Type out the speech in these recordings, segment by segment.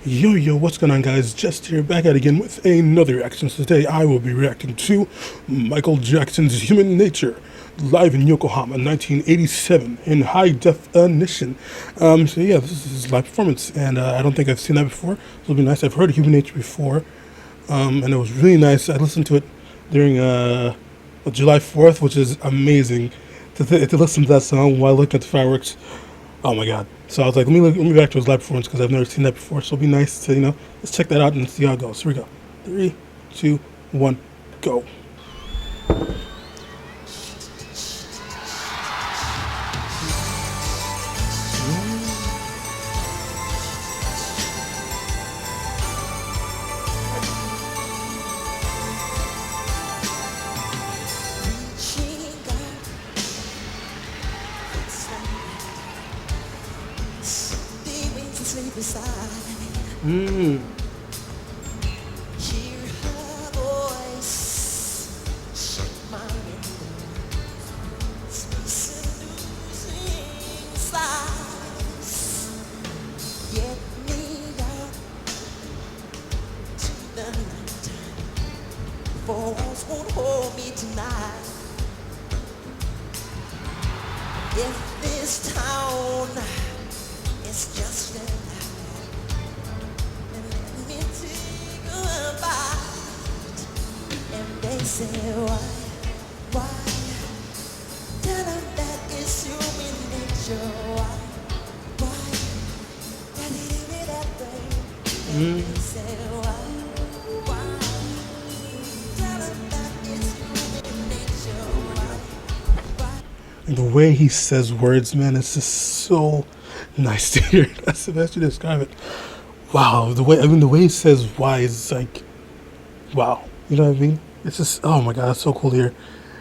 Yo, what's going on, guys? Just here, back at it again with another reaction. So today I will be reacting to Michael Jackson's Human Nature, live in Yokohama, 1987, in high definition. So yeah, this is his live performance, and I don't think I've seen that before, so it'll be nice. I've heard Human Nature before, and it was really nice. I listened to it during July 4th, which is amazing to listen to that song while looking at the fireworks. Oh my god. So I was like, let me back to his live performance because I've never seen that before. So it'll be nice to, let's check that out and see how it goes. Here we go. 3, 2, 1, go. Mm. Hear her voice, shake my windows, seducing sighs. Get me out to the night, for walls won't hold me tonight. If this town is just an they say why, tell them that it's human nature, why, that it is that way, and they say why, tell them that it's human nature, why. And the way he says words, man, it's just so nice to hear. That's the best way to describe it. Wow, the way he says why is like, wow. You know what I mean? It's just, oh my god, that's so cool to hear.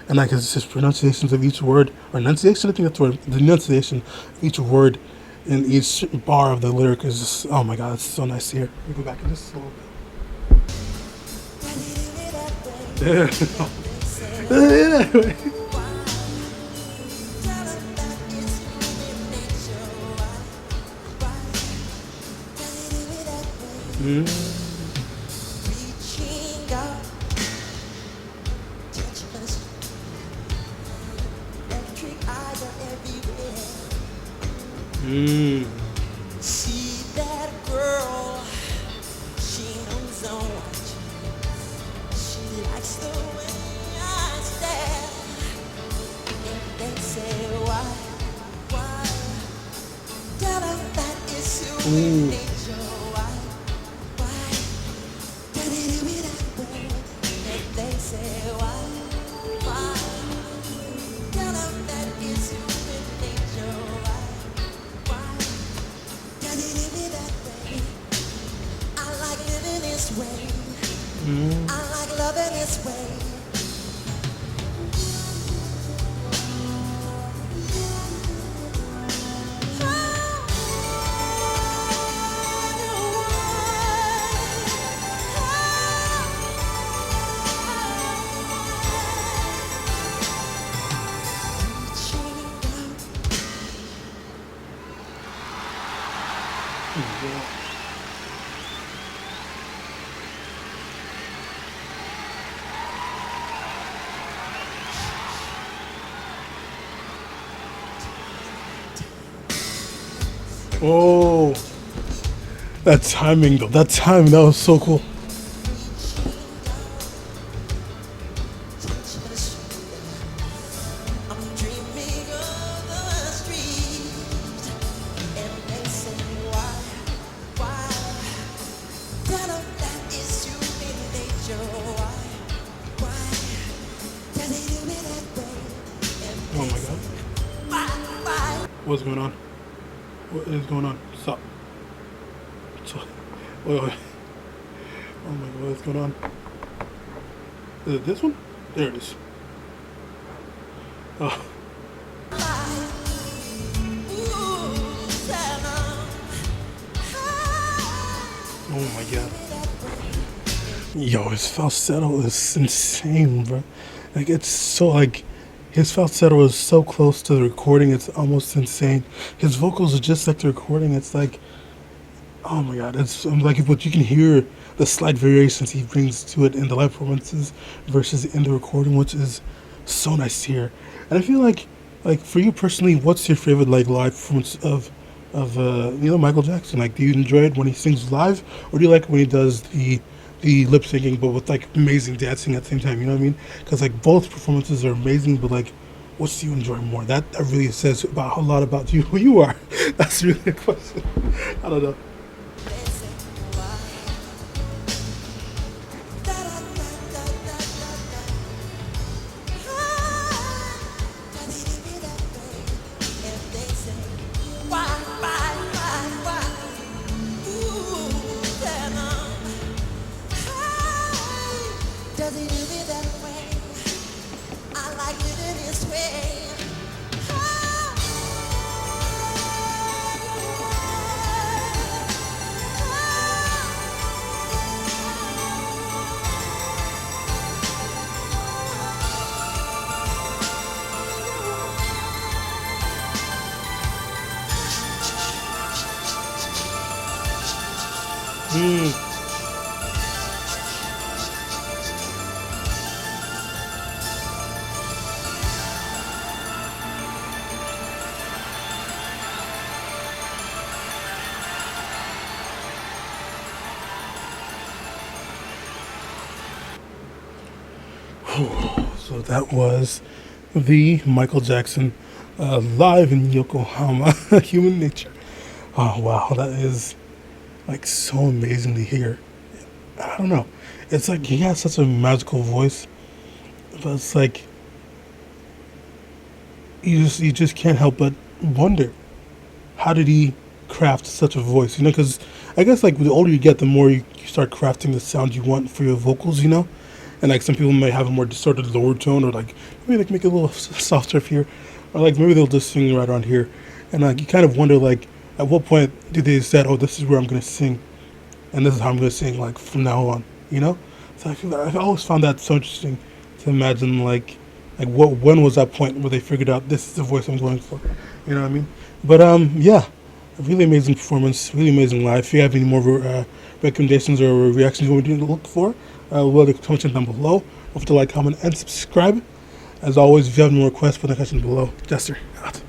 And like, it's just pronunciations of each word, or enunciation, I think that's the word. The enunciation of each word in each bar of the lyric is just, oh my god, it's so nice to hear. Let me go back in just a little bit. Reaching out, touching us, electric eyes are everywhere. See that girl, she knows I want you. She likes the way I stare. And they say why, tell them that it's human nature. They say why, tell them that it's human nature, why, can it be that way? I like living this way, I like loving this way. Oh, that timing though, that was so cool. I'm dreaming of the street, and they say why, tell them that it's human nature, why, tell it to me that way, and Oh they my say god. why. What's going on? What is going on? Stop. Wait. Oh my god, what's going on? Is it this one? There it is. Oh. Oh my god. Yo, his falsetto is insane, bro. Like, it's so, like, his falsetto is so close to the recording, it's almost insane. His vocals are just like the recording. It's like, Oh my god, it's like what you can hear the slight variations he brings to it in the live performances versus in the recording, which is so nice to hear. And I feel like for you personally, what's your favorite like live performance of Michael Jackson? Like, do you enjoy it when he sings live, or do you like when he does the lip syncing but with like amazing dancing at the same time? You know what I mean? Because like both performances are amazing, but like, what do you enjoy more? That really says about a lot about you, who you are. That's really a question. I don't know. They say why, da da da da da da da. Does it be that way? If they say why? Ooh, tell 'em. Does it do me that way? I like it in this way. Mm. So that was the Michael Jackson live in Yokohama, Human Nature. Oh wow, that is like so amazing to hear. I don't know. It's like he has such a magical voice, but it's like you just can't help but wonder how did he craft such a voice? Because I guess like the older you get, the more you start crafting the sound you want for your vocals. And like some people may have a more distorted lower tone, or like maybe like make it a little softer up here, or like maybe they'll just sing right around here, and like you kind of wonder like at what point do they said, oh, this is where I'm gonna sing, and this is how I'm gonna sing like from now on, you know? So I feel I've always found that so interesting to imagine like what when was that point where they figured out this is the voice I'm going for, you know what I mean? But yeah, a really amazing performance, really amazing live. If you have any more recommendations or reactions you want me to look for, leave a comment down below. Don't forget to like, comment, and subscribe. As always, if you have any more requests, put in the section below. Jester, out.